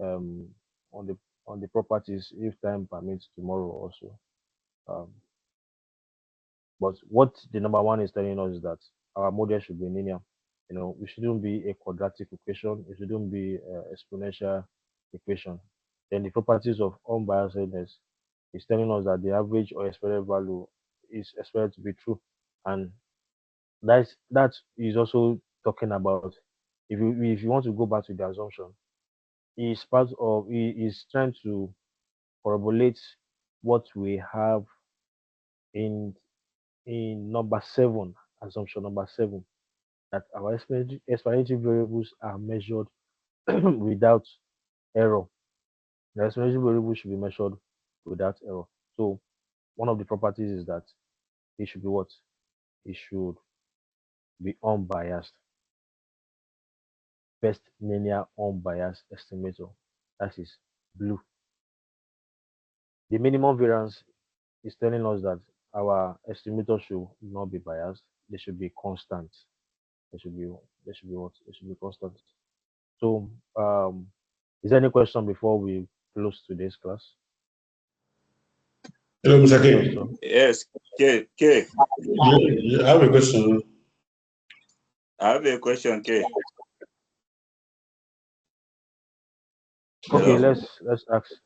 um on the on the properties if time permits tomorrow also. Um, but what the number one is telling us is that our model should be linear. We shouldn't be a quadratic equation. It shouldn't be exponential equation. Then the properties of unbiasedness is telling us that the average or expected value is expected to be true, and that is also talking about if you want to go back to the assumption, is part of he is trying to corroborate what we have in number seven, assumption number seven, that our explanatory variables are measured without error. The explanatory variables should be measured without error. So one of the properties is that it should be what? It should be unbiased. first linear unbiased estimator. That is blue. The minimum variance is telling us that our estimator should not be biased. They should be constant. They should be they should be what? They should be constant. So is there any question before we close today's class? Hello, Mr. Any K. question? Yes, K. I have a question. I have a question, K. Okay, Hello?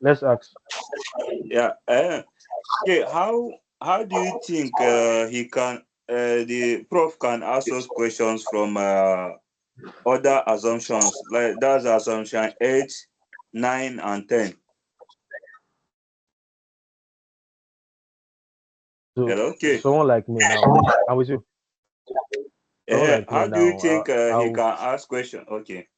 let's ask. Yeah. K, how do you think he can the prof can ask us questions from other assumptions, like that's assumption 8, 9, and 10? So Hello, K. someone like me now, I'm with you. Someone like me How do you now, think he I'll can ask question? Okay.